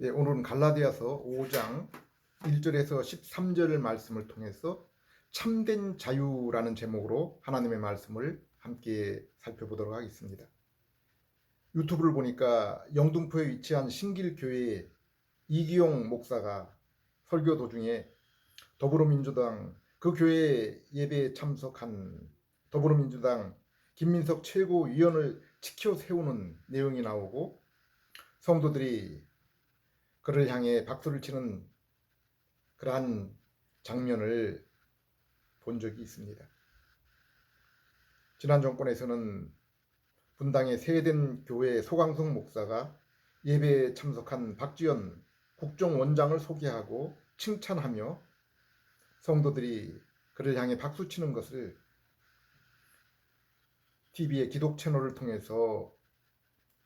예, 오늘은 갈라디아서 5장 1절에서 13절 말씀을 통해서 참된 자유라는 제목으로 하나님의 말씀을 함께 살펴보도록 하겠습니다. 유튜브를 보니까 영등포에 위치한 신길교회 이기용 목사가 설교 도중에 더불어민주당 그 교회 예배에 참석한 더불어민주당 김민석 최고위원을 치켜 세우는 내용이 나오고 성도들이 그를 향해 박수를 치는 그러한 장면을 본 적이 있습니다. 지난 정권에서는 분당의 세eden 교회 소강성 목사가 예배에 참석한 박지원 국정원장을 소개하고 칭찬하며 성도들이 그를 향해 박수치는 것을 TV의 기독 채널을 통해서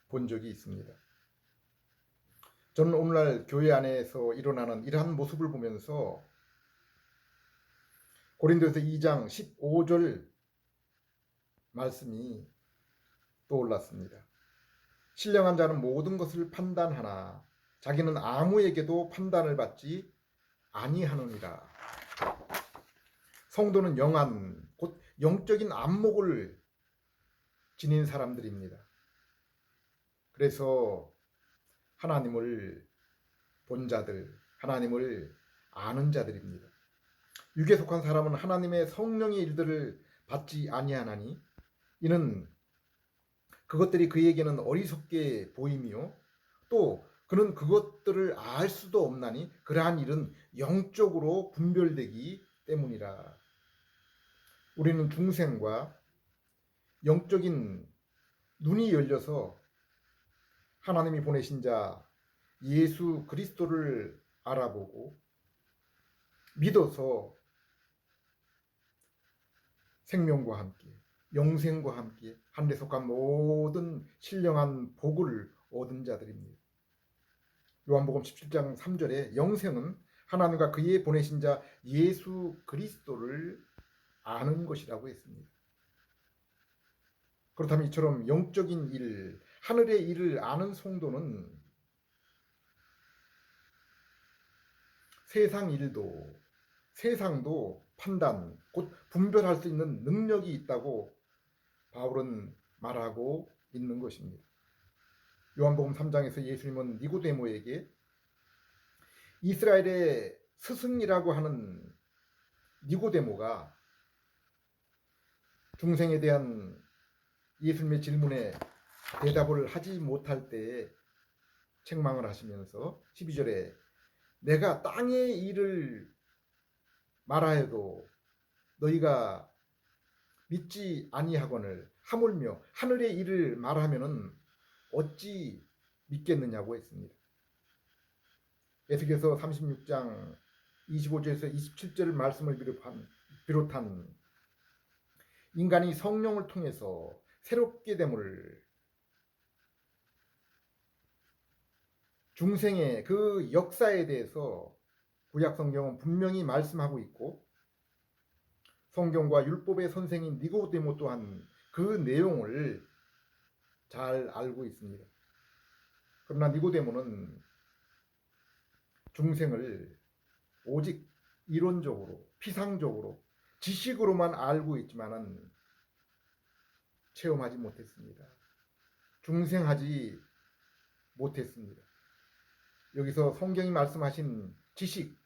본 적이 있습니다. 저는 오늘날 교회 안에서 일어나는 이러한 모습을 보면서 고린도서 2장 15절 말씀이 떠올랐습니다. 신령한 자는 모든 것을 판단하나 자기는 아무에게도 판단을 받지 아니하느니라. 성도는 영안, 곧 영적인 안목을 지닌 사람들입니다. 그래서 하나님을 본 자들, 하나님을 아는 자들입니다. 육에 속한 사람은 하나님의 성령의 일들을 받지 아니하나니 이는 그것들이 그에게는 어리석게 보임이요 또 그는 그것들을 알 수도 없나니 그러한 일은 영적으로 분별되기 때문이라. 우리는 중생과 영적인 눈이 열려서 하나님이 보내신 자 예수 그리스도를 알아보고 믿어서 생명과 함께 영생과 함께 하늘에 속한 모든 신령한 복을 얻은 자들입니다. 요한복음 17장 3절에 영생은 하나님과 그의 보내신 자 예수 그리스도를 아는 것이라고 했습니다. 그렇다면 이처럼 영적인 일, 하늘의 일을 아는 성도는 세상 일도 세상도 판단, 곧 분별할 수 있는 능력이 있다고 바울은 말하고 있는 것입니다. 요한복음 3장에서 예수님은 니고데모에게 이스라엘의 스승이라고 하는 니고데모가 중생에 대한 예수님의 질문에 대답을 하지 못할 때에 책망을 하시면서 12절에 내가 땅의 일을 말하여도 너희가 믿지 아니하거늘 하물며 하늘의 일을 말하면은 어찌 믿겠느냐고 했습니다. 에스겔서 36장 25절에서 27절 말씀을 비롯한 인간이 성령을 통해서 새롭게 됨을 중생의 그 역사에 대해서 구약 성경은 분명히 말씀하고 있고 성경과 율법의 선생인 니고데모 또한 그 내용을 잘 알고 있습니다. 그러나 니고데모는 중생을 오직 이론적으로 피상적으로 지식으로만 알고 있지만은 체험하지 못했습니다. 중생하지 못했습니다. 여기서 성경이 말씀하신 지식,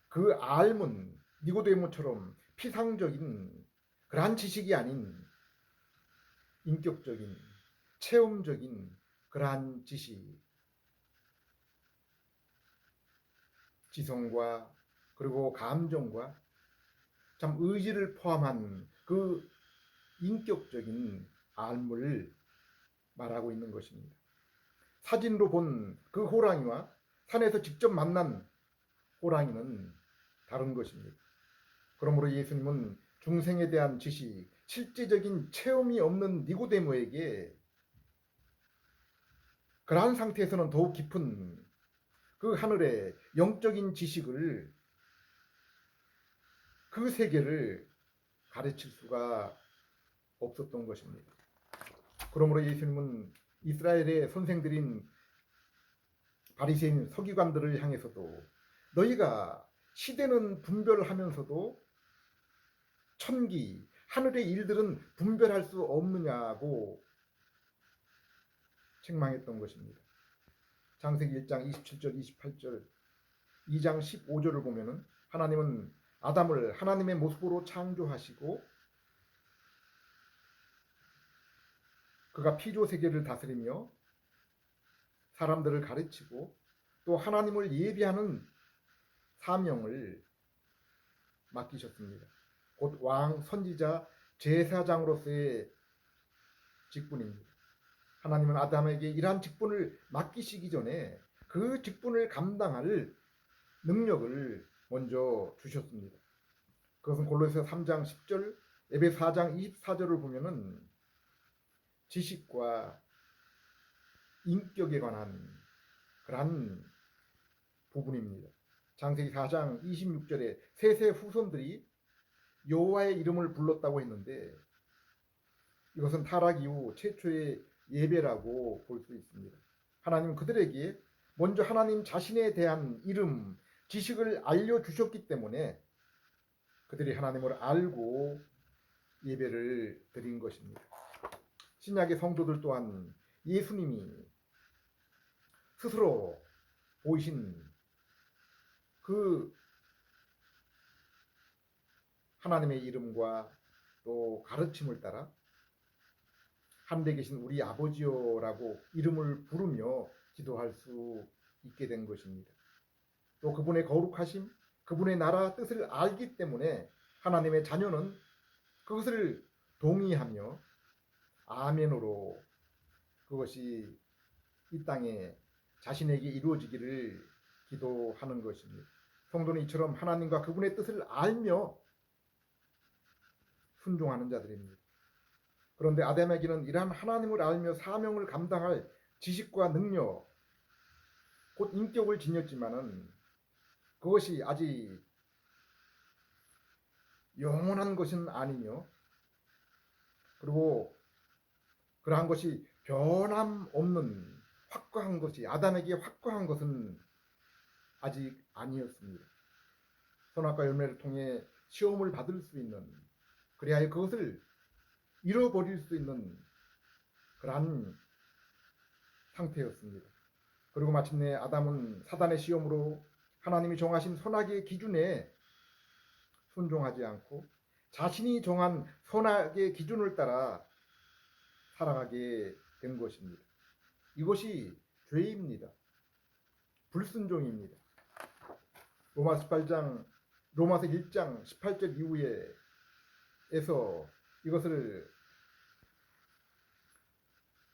그 알문 니고데모처럼 피상적인 그러한 지식이 아닌 인격적인 체험적인 그러한 지식, 지성과 그리고 감정과 참 의지를 포함한 그 인격적인 알물을 말하고 있는 것입니다. 사진으로 본 그 호랑이와 산에서 직접 만난 호랑이는 다른 것입니다. 그러므로 예수님은 중생에 대한 지식, 실제적인 체험이 없는 니고데모에게 그러한 상태에서는 더욱 깊은 그 하늘의 영적인 지식을 그 세계를 가르칠 수가 없었던 것입니다. 그러므로 예수님은 이스라엘의 선생들인 바리새인 서기관들을 향해서도 너희가 시대는 분별하면서도 천기 하늘의 일들은 분별할 수 없느냐고 책망했던 것입니다. 창세기 1장 27절 28절 2장 15절을 보면은 하나님은 아담을 하나님의 모습으로 창조하시고 그가 피조 세계를 다스리며 사람들을 가르치고 또 하나님을 예비하는 사명을 맡기셨습니다. 곧 왕, 선지자, 제사장으로서의 직분입니다. 하나님은 아담에게 이러한 직분을 맡기시기 전에 그 직분을 감당할 능력을 먼저 주셨습니다. 그것은 골로새 3장 10절, 에베소 4장 24절을 보면은 지식과 인격에 관한 그러한 부분입니다. 창세기 4장 26절에 셋의 후손들이 여호와의 이름을 불렀다고 했는데 이것은 타락 이후 최초의 예배라고 볼 수 있습니다. 하나님은 그들에게 먼저 하나님 자신에 대한 이름, 지식을 알려주셨기 때문에 그들이 하나님을 알고 예배를 드린 것입니다. 신약의 성도들 또한 예수님이 스스로 보이신 그 하나님의 이름과 또 가르침을 따라 하늘에 계신 우리 아버지여라고 이름을 부르며 기도할 수 있게 된 것입니다. 또 그분의 거룩하심, 그분의 나라 뜻을 알기 때문에 하나님의 자녀는 그것을 동의하며 아멘으로 그것이 이 땅에 자신에게 이루어지기를 기도하는 것입니다. 성도는 이처럼 하나님과 그분의 뜻을 알며 순종하는 자들입니다. 그런데 아담에게는 이러한 하나님을 알며 사명을 감당할 지식과 능력, 곧 인격을 지녔지만은 그것이 아직 영원한 것은 아니며 그리고 그러한 것이 변함없는 확고한 것이 아담에게 확고한 것은 아직 아니었습니다. 선악과 열매를 통해 시험을 받을 수 있는 그래야 그것을 잃어버릴 수 있는 그러한 상태였습니다. 그리고 마침내 아담은 사단의 시험으로 하나님이 정하신 선악의 기준에 순종하지 않고 자신이 정한 선악의 기준을 따라 살아가게 된 것입니다. 이것이 죄입니다. 불순종입니다. 로마서 1장 18절 이후에서 이것을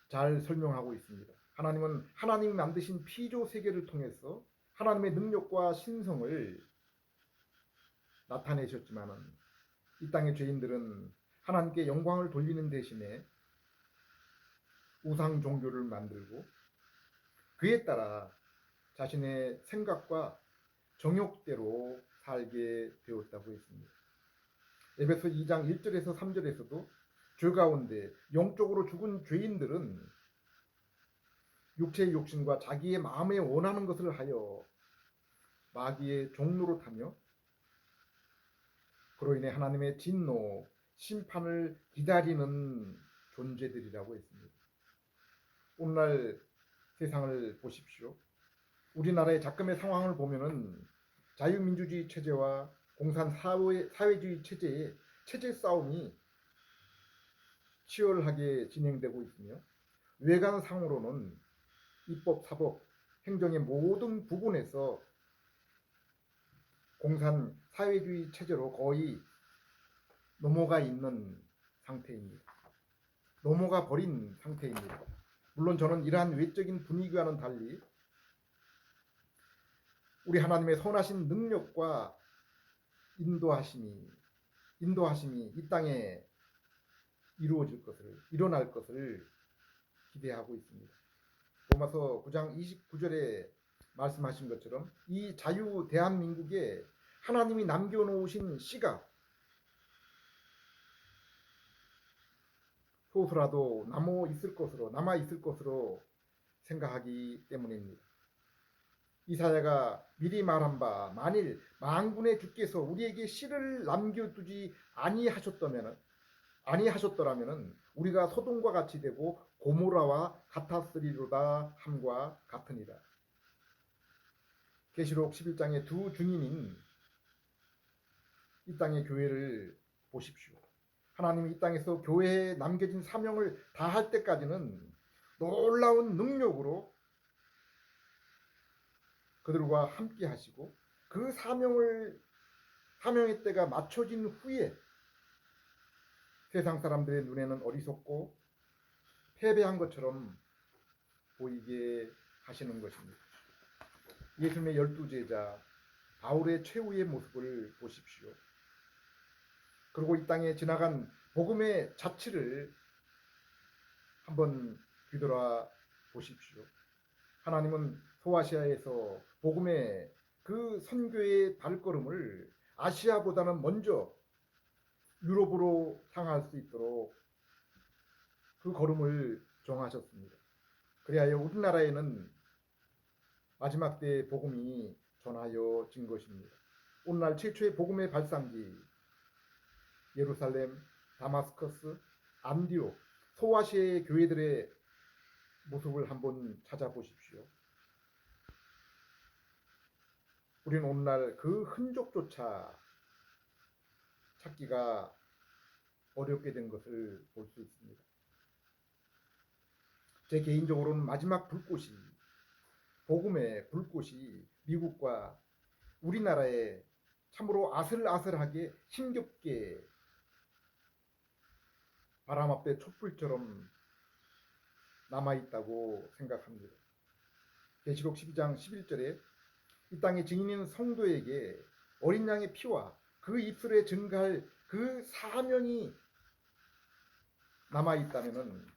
잘 설명하고 있습니다. 하나님은 하나님이 만드신 피조 세계를 통해서 하나님의 능력과 신성을 나타내셨지만은 이 땅의 죄인들은 하나님께 영광을 돌리는 대신에 우상 종교를 만들고 그에 따라 자신의 생각과 정욕대로 살게 되었다고 했습니다. 에베소 2장 1절에서 3절에서도 죄 가운데 영적으로 죽은 죄인들은 육체의 욕심과 자기의 마음에 원하는 것을 하여 마귀의 종노릇하며 그로 인해 하나님의 진노, 심판을 기다리는 존재들이라고 했습니다. 오늘날 세상을 보십시오. 우리나라의 작금의 상황을 보면은 자유민주주의 체제와 공산사회주의 체제의 체제 싸움이 치열하게 진행되고 있으며 외관상으로는 입법, 사법, 행정의 모든 부분에서 공산사회주의 체제로 거의 넘어가 있는 상태입니다. 넘어가 버린 상태입니다. 물론 저는 이러한 외적인 분위기와는 달리 우리 하나님의 선하신 능력과 인도하심이 이 땅에 일어날 것을 기대하고 있습니다. 로마서 9장 29절에 말씀하신 것처럼 이 자유 대한민국에 하나님이 남겨놓으신 씨가 소수라도 남아 있을 것으로 생각하기 때문입니다. 이사야가 미리 말한 바 만일 만군의 주께서 우리에게 씨를 남겨두지 아니하셨더라면은 우리가 소돔과 같이 되고 고모라와 같았으리로다 함과 같으니라. 계시록 11장의 두 증인인 이 땅의 교회를 보십시오. 하나님이 이 땅에서 교회에 남겨진 사명을 다할 때까지는 놀라운 능력으로 그들과 함께 하시고 그 사명의 때가 맞춰진 후에 세상 사람들의 눈에는 어리석고 패배한 것처럼 보이게 하시는 것입니다. 예수님의 12제자 바울의 최후의 모습을 보십시오. 그리고 이 땅에 지나간 복음의 자취를 한번 뒤돌아 보십시오. 하나님은 소아시아에서 복음의 그 선교의 발걸음을 아시아보다는 먼저 유럽으로 향할 수 있도록 그 걸음을 정하셨습니다. 그리하여 우리나라에는 마지막 때의 복음이 전하여진 것입니다. 오늘날 최초의 복음의 발상지 예루살렘, 다마스커스, 안디옥, 소아시아의 교회들의 모습을 한번 찾아보십시오. 우리는 오늘날 그 흔적조차 찾기가 어렵게 된 것을 볼 수 있습니다. 제 개인적으로는 마지막 불꽃이, 복음의 불꽃이 미국과 우리나라에 참으로 아슬아슬하게 힘겹게 바람 앞에 촛불처럼 남아있다고 생각합니다. 계시록 12장 11절에 이 땅의 증인인 성도에게 어린 양의 피와 그 입술에 증가할 그 사명이 남아있다면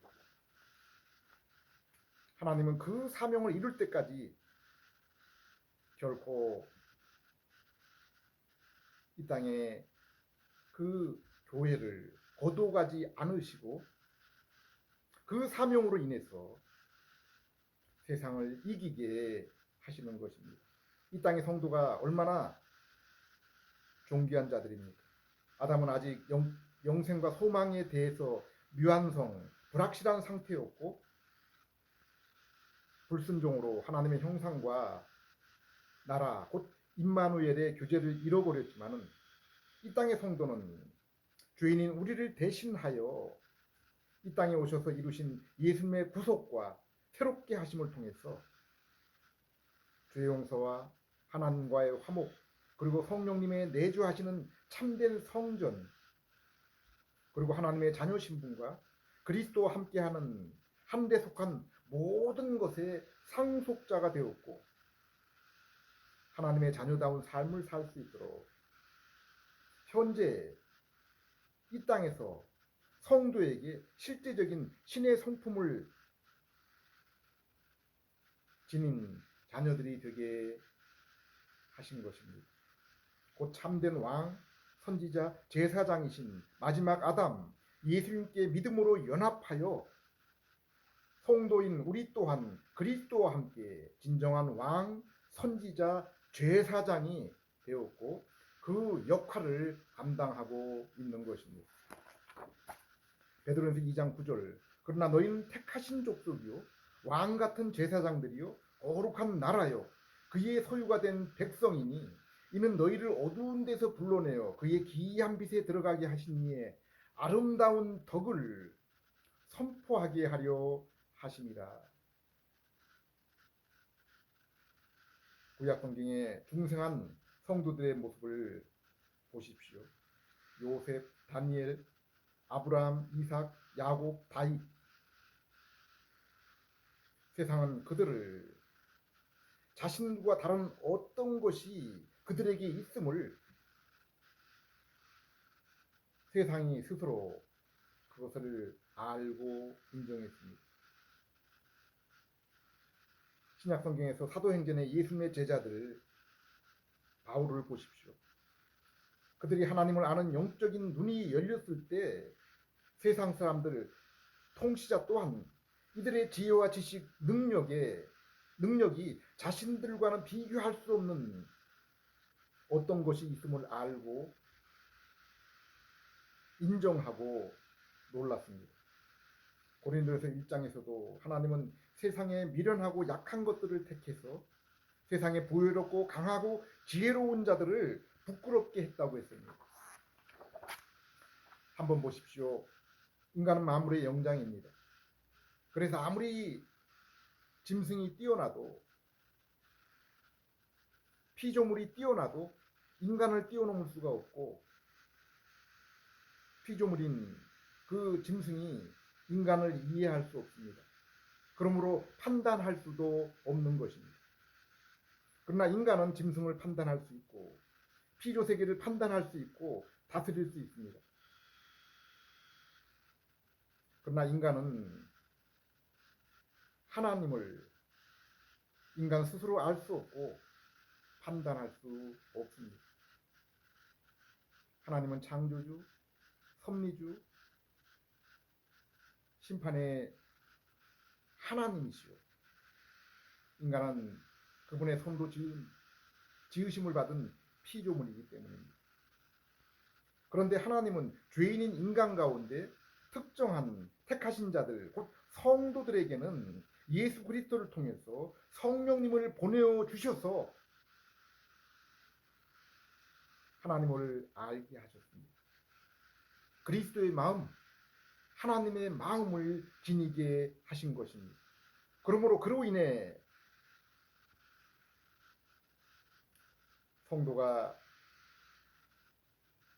하나님은 그 사명을 이룰 때까지 결코 이 땅에 그 교회를 거둬가지 않으시고 그 사명으로 인해서 세상을 이기게 하시는 것입니다. 이 땅의 성도가 얼마나 존귀한 자들입니까? 아담은 아직 영생과 소망에 대해서 미완성, 불확실한 상태였고 불순종으로 하나님의 형상과 나라 곧 임마누엘의 교제를 잃어버렸지만은 이 땅의 성도는 주인인 우리를 대신하여 이 땅에 오셔서 이루신 예수님의 구속과 새롭게 하심을 통해서 죄 용서와 하나님과의 화목 그리고 성령님의 내주하시는 참된 성전 그리고 하나님의 자녀 신분과 그리스도와 함께하는 한데 속한 모든 것의 상속자가 되었고 하나님의 자녀다운 삶을 살 수 있도록 현재 이 땅에서 성도에게 실제적인 신의 성품을 지닌 자녀들이 되게 하신 것입니다. 곧 참된 왕, 선지자, 제사장이신 마지막 아담 예수님께 믿음으로 연합하여 성도인 우리 또한 그리스도와 함께 진정한 왕, 선지자, 제사장이 되었고 그 역할을 감당하고 있는 것입니다. 베드로전서 2장 9절 그러나 너희는 택하신 족속이요 왕 같은 제사장들이요 거룩한 나라요 그의 소유가 된 백성이니 이는 너희를 어두운 데서 불러내어 그의 기이한 빛에 들어가게 하신 이의 아름다운 덕을 선포하게 하려 하심이라. 구약 성경의 중생한 성도들의 모습을 보십시오. 요셉, 다니엘, 아브라함, 이삭, 야곱, 다윗. 세상은 그들을 자신과 다른 어떤 것이 그들에게 있음을 세상이 스스로 그것을 알고 인정했습니다. 신약 성경에서 사도행전의 예수님의 제자들 바울을 보십시오. 그들이 하나님을 아는 영적인 눈이 열렸을 때 세상 사람들 통치자 또한 이들의 지혜와 지식 능력이 자신들과는 비교할 수 없는 어떤 것이 있음을 알고 인정하고 놀랐습니다. 고린도서 1장에서도 하나님은 세상에 미련하고 약한 것들을 택해서 세상에 보여롭고 강하고 지혜로운 자들을 부끄럽게 했다고 했습니다. 한번 보십시오. 인간은 만물의 영장입니다. 그래서 아무리 짐승이 뛰어나도 피조물이 뛰어나도 인간을 뛰어넘을 수가 없고 피조물인 그 짐승이 인간을 이해할 수 없습니다. 그러므로 판단할 수도 없는 것입니다. 그러나 인간은 짐승을 판단할 수 있고 피조 세계를 판단할 수 있고 다스릴 수 있습니다. 그러나 인간은 하나님을 인간 스스로 알 수 없고 판단할 수 없습니다. 하나님은 창조주, 섭리주, 심판의 하나님이시오. 인간은 그분의 손으로 지으심을 받은 피조물이기 때문입니다. 그런데 하나님은 죄인인 인간 가운데 특정한 택하신 자들, 곧 성도들에게는 예수 그리스도를 통해서 성령님을 보내주셔서 하나님을 알게 하셨습니다. 그리스도의 마음, 하나님의 마음을 지니게 하신 것입니다. 그러므로 그로 인해 성도가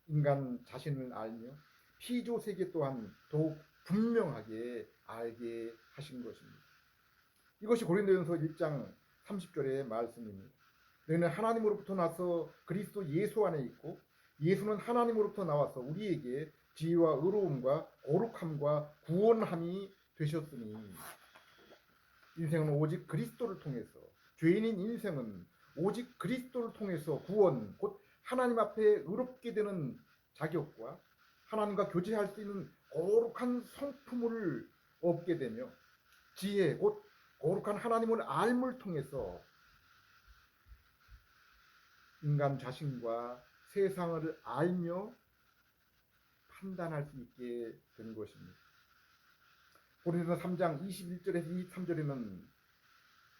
인간 자신을 알며 피조 세계 또한 더욱 분명하게 알게 하신 것입니다. 이것이 고린도전서 1장 30절의 말씀입니다. 너희는 하나님으로부터 나서 그리스도 예수 안에 있고 예수는 하나님으로부터 나와서 우리에게 지혜와 의로움과 거룩함과 구원함이 되셨으니 인생은 오직 그리스도를 통해서 죄인인 인생은 오직 그리스도를 통해서 구원 곧 하나님 앞에 의롭게 되는 자격과 하나님과 교제할 수 있는 거룩한 성품을 얻게 되며 지혜 곧 거룩한 하나님을 알물 통해서 인간 자신과 세상을 알며 판단할 수 있게 된 것입니다. 고린도서 3장 21절에서 23절에는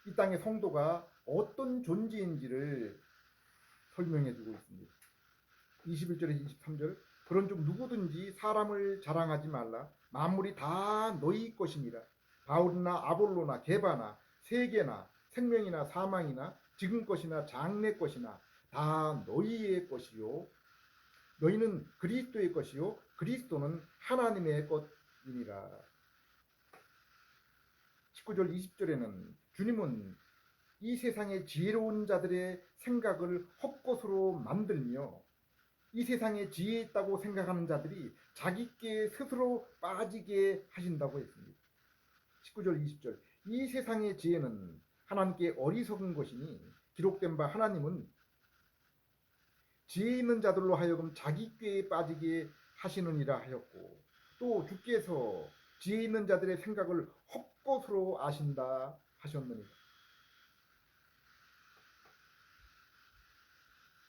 이 땅의 성도가 어떤 존재인지를 설명해 주고 있습니다. 21절에서 23절 그런즉 누구든지 사람을 자랑하지 말라. 만물이 다 너희 것이니라. 바울이나 아볼로나 게바나 세계나 생명이나 사망이나 지금 것이나 장래 것이나 다 너희의 것이요 너희는 그리스도의 것이요 그리스도는 하나님의 것이니라. 19절 20절에는 주님은 이 세상의 지혜로운 자들의 생각을 헛것으로 만들며 이 세상에 지혜 있다고 생각하는 자들이 자기께 스스로 빠지게 하신다고 했습니다. 19절 20절 이 세상의 지혜는 하나님께 어리석은 것이니 기록된 바 하나님은 지혜 있는 자들로 하여금 자기 꾀에 빠지게 하시느니라 하였고 또 주께서 지혜 있는 자들의 생각을 헛것으로 아신다 하셨느니라.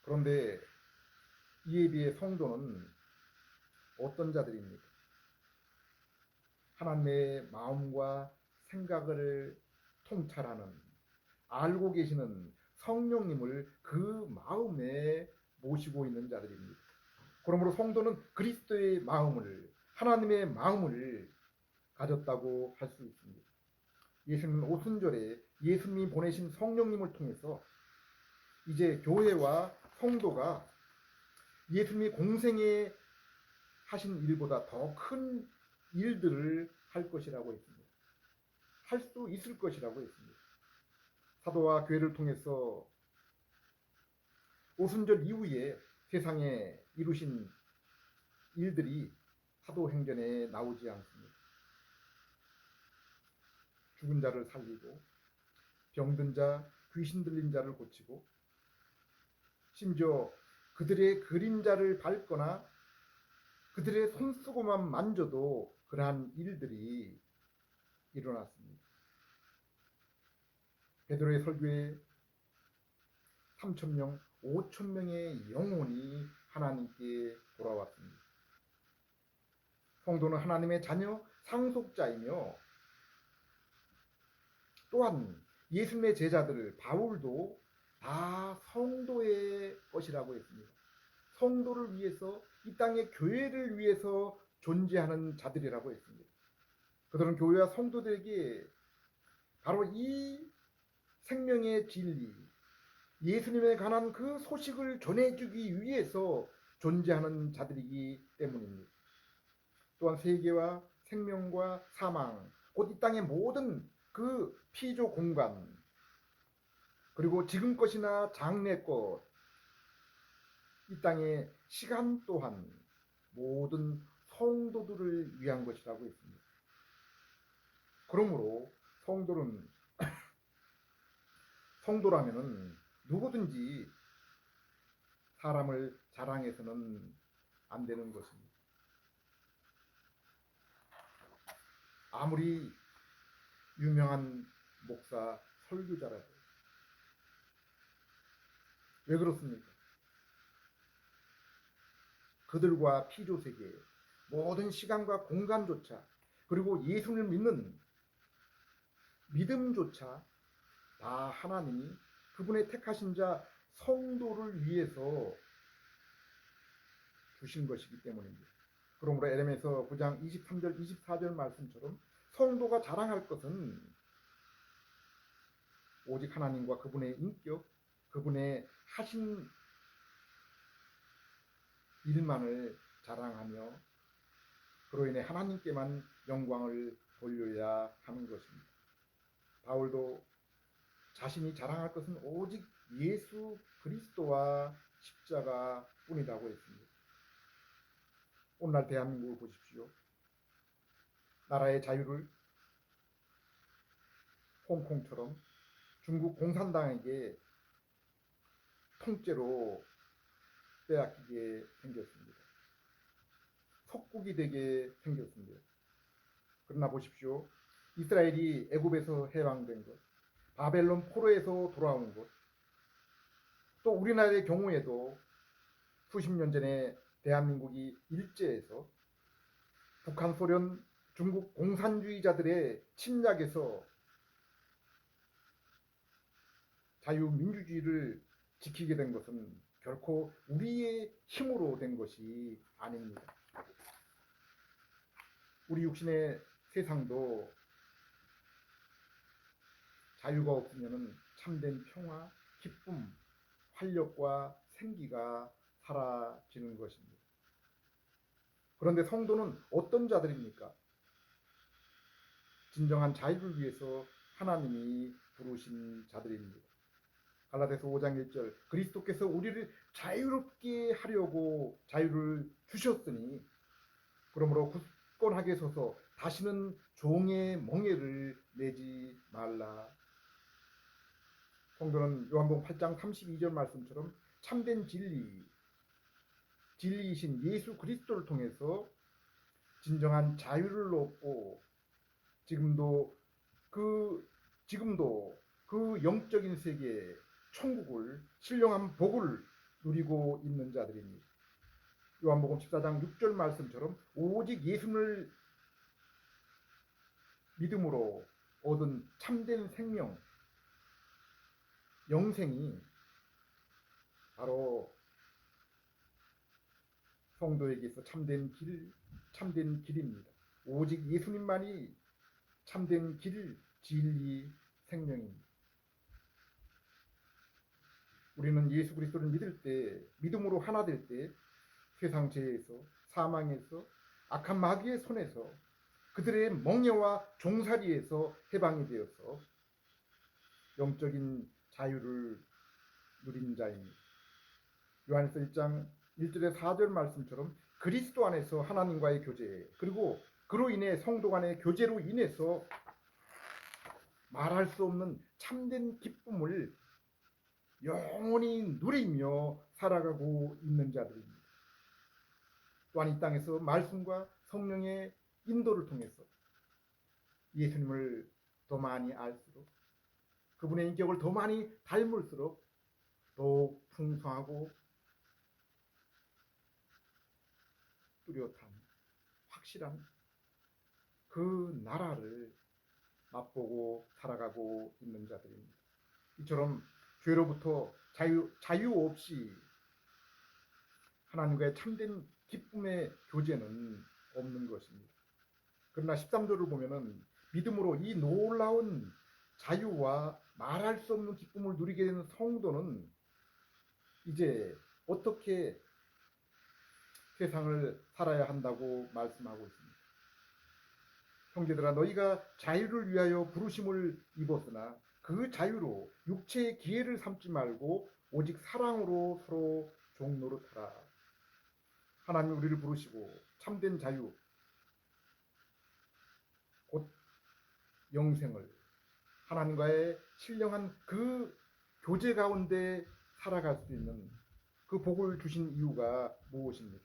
그런데 이에 비해 성도는 어떤 자들입니까? 하나님의 마음과 생각을 통찰하는 알고 계시는 성령님을 그 마음에 모시고 있는 자들입니다. 그러므로 성도는 그리스도의 마음을 하나님의 마음을 가졌다고 할 수 있습니다. 예수님은 오순절에 예수님이 보내신 성령님을 통해서 이제 교회와 성도가 예수님이 공생에 하신 일보다 더 큰 일들을 할 것이라고 했습니다. 할 수 있을 것이라고 했습니다. 사도와 교회를 통해서 오순절 이후에 세상에 이루신 일들이 사도행전에 나오지 않습니다. 죽은 자를 살리고 병든 자, 귀신 들린 자를 고치고 심지어 그들의 그림자를 밟거나 그들의 손수고만 만져도 그러한 일들이 일어났습니다. 베드로의 설교에 3천 명, 5천 명의 영혼이 하나님께 돌아왔습니다. 성도는 하나님의 자녀 상속자이며 또한 예수님의 제자들 바울도 다 성도의 것이라고 했습니다. 성도를 위해서 이 땅의 교회를 위해서 존재하는 자들이라고 했습니다. 그들은 교회와 성도들에게 바로 이 생명의 진리, 예수님에 관한 그 소식을 전해주기 위해서 존재하는 자들이기 때문입니다. 또한 세계와 생명과 사망, 곧 이 땅의 모든 그 피조 공간, 그리고 지금 것이나 장래 것, 이 땅의 시간 또한 모든 성도들을 위한 것이라고 했습니다. 그러므로 성도라면은 누구든지 사람을 자랑해서는 안 되는 것입니다. 아무리 유명한 목사, 설교자라도. 왜 그렇습니까? 그들과 피조세계, 모든 시간과 공간조차, 그리고 예수를 믿는 믿음조차 다 하나님이 그분의 택하신 자 성도를 위해서 주신 것이기 때문입니다. 그러므로 에레미야서 9장 23절 24절 말씀처럼 성도가 자랑할 것은 오직 하나님과 그분의 인격, 그분의 하신 일만을 자랑하며 그로 인해 하나님께만 영광을 돌려야 하는 것입니다. 바울도 자신이 자랑할 것은 오직 예수 그리스도와 십자가 뿐이라고 했습니다. 오늘날 대한민국을 보십시오. 나라의 자유를 홍콩처럼 중국 공산당에게 통째로 빼앗기게 생겼습니다. 속국이 되게 생겼습니다. 그러나 보십시오. 이스라엘이 애굽에서 해방된 것, 바벨론 포로에서 돌아온 것, 또 우리나라의 경우에도 수십 년 전에 대한민국이 일제에서 북한, 소련, 중국 공산주의자들의 침략에서 자유민주주의를 지키게 된 것은 결코 우리의 힘으로 된 것이 아닙니다. 우리 육신의 세상도 자유가 없으면 참된 평화, 기쁨, 활력과 생기가 사라지는 것입니다. 그런데 성도는 어떤 자들입니까? 진정한 자유를 위해서 하나님이 부르신 자들입니다. 갈라디아서 5장 1절 그리스도께서 우리를 자유롭게 하려고 자유를 주셨으니 그러므로 굳건하게 서서 다시는 종의 멍에를 내지 말라. 성도는 요한복음 8장 32절 말씀처럼 참된 진리이신 예수 그리스도를 통해서 진정한 자유를 얻고 지금도 그 영적인 세계 천국을 신령한 복을 누리고 있는 자들입니다. 요한복음 14장 6절 말씀처럼 오직 예수를 믿음으로 얻은 참된 생명, 영생이 바로 성도에게서 참된 길입니다. 오직 예수님만이 참된 길, 진리, 생명입니다. 우리는 예수 그리스도를 믿을 때, 믿음으로 하나 될 때 세상 죄에서, 사망에서, 악한 마귀의 손에서 그들의 멍에와 종살이에서 해방이 되어서 영적인 자유를 누린 자입니다. 요한일서 1장 1절에 4절 말씀처럼 그리스도 안에서 하나님과의 교제, 그리고 그로 인해 성도 간의 교제로 인해서 말할 수 없는 참된 기쁨을 영원히 누리며 살아가고 있는 자들입니다. 또한 이 땅에서 말씀과 성령의 인도를 통해서 예수님을 더 많이 알수록 그분의 인격을 더 많이 닮을수록 더욱 풍성하고 뚜렷한 확실한 그 나라를 맛보고 살아가고 있는 자들입니다. 이처럼 죄로부터 자유 없이 하나님과의 참된 기쁨의 교제는 없는 것입니다. 그러나 13절을 보면은 믿음으로 이 놀라운 자유와 말할 수 없는 기쁨을 누리게 되는 성도는 이제 어떻게 세상을 살아야 한다고 말씀하고 있습니다. 형제들아, 너희가 자유를 위하여 부르심을 입었으나 그 자유로 육체의 기회를 삼지 말고 오직 사랑으로 서로 종노릇하라. 하나님 우리를 부르시고 참된 자유, 곧 영생을 하나님과의 신령한 그 교제 가운데 살아갈 수 있는 그 복을 주신 이유가 무엇입니까?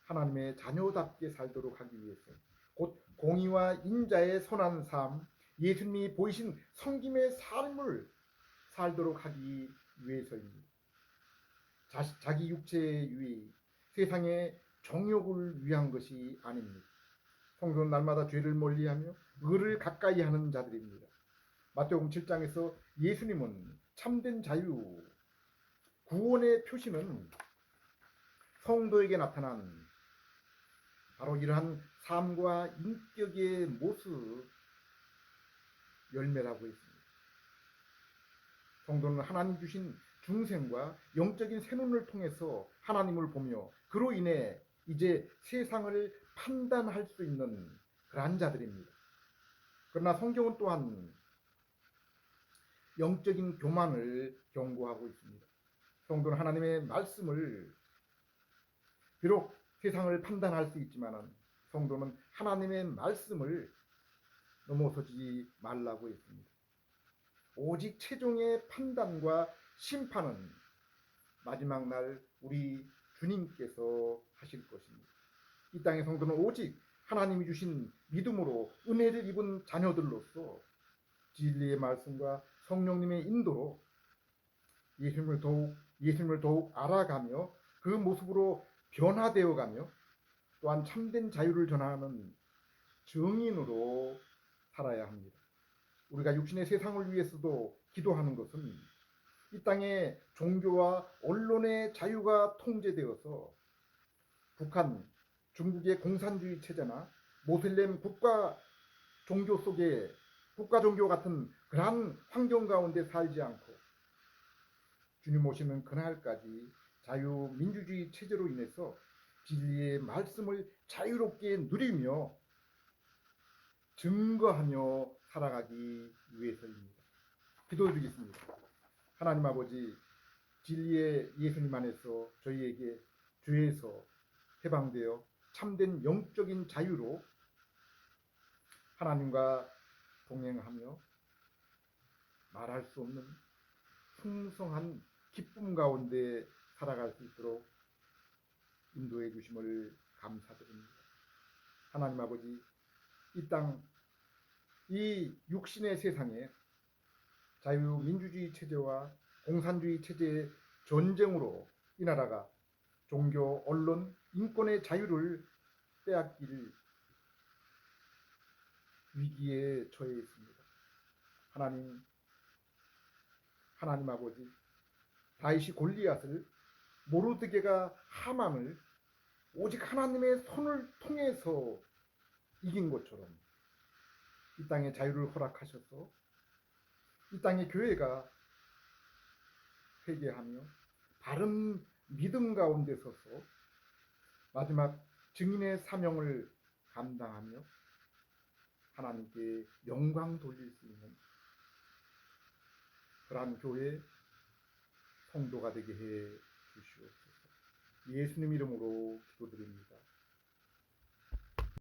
하나님의 자녀답게 살도록 하기 위해서, 곧 공의와 인자의 선한 삶, 예수님이 보이신 섬김의 삶을 살도록 하기 위해서입니다. 자기 육체의 유익, 세상의 정욕을 위한 것이 아닙니다. 성도는 날마다 죄를 멀리하며 의를 가까이 하는 자들입니다. 마태복음 7장에서 예수님은 참된 자유, 구원의 표시는 성도에게 나타난 바로 이러한 삶과 인격의 모습 열매라고 했습니다. 성도는 하나님 주신 중생과 영적인 새눈을 통해서 하나님을 보며 그로 인해 이제 세상을 판단할 수 있는 그러한 자들입니다. 그러나 성경은 또한 영적인 교만을 경고하고 있습니다. 성도는 하나님의 말씀을 비록 세상을 판단할 수 있지만 성도는 하나님의 말씀을 넘어서지 말라고 했습니다. 오직 최종의 판단과 심판은 마지막 날 우리 주님께서 하실 것입니다. 이 땅의 성도는 오직 하나님이 주신 믿음으로 은혜를 입은 자녀들로서 진리의 말씀과 성령님의 인도로 예수님을 더욱 알아가며 그 모습으로 변화되어가며 또한 참된 자유를 전하는 증인으로 살아야 합니다. 우리가 육신의 세상을 위해서도 기도하는 것은 이 땅의 종교와 언론의 자유가 통제되어서 북한, 중국의 공산주의 체제나 모슬렘 국가 종교 속에 국가 종교 같은 그러한 환경 가운데 살지 않고 주님 오시는 그날까지 자유민주주의 체제로 인해서 진리의 말씀을 자유롭게 누리며 증거하며 살아가기 위해서입니다. 기도드리겠습니다. 하나님 아버지, 진리의 예수님 안에서 저희에게 죄에서 해방되어 참된 영적인 자유로 하나님과 동행하며 말할 수 없는 풍성한 기쁨 가운데 살아갈 수 있도록 인도해 주심을 감사드립니다. 하나님 아버지, 이 땅, 이 육신의 세상에 자유민주주의 체제와 공산주의 체제의 전쟁으로 이 나라가 종교, 언론, 인권의 자유를 빼앗길 위기에 처해 있습니다. 하나님 아버지, 다윗이 골리앗을, 모르드게가 하만을 오직 하나님의 손을 통해서 이긴 것처럼 이 땅에 자유를 허락하셔서 이 땅의 교회가 회개하며 바른 믿음 가운데 서서 마지막 증인의 사명을 감당하며 하나님께 영광 돌릴 수 있는 그러한 교회 성도가 되게 해 주시옵소서. 예수님 이름으로 기도드립니다.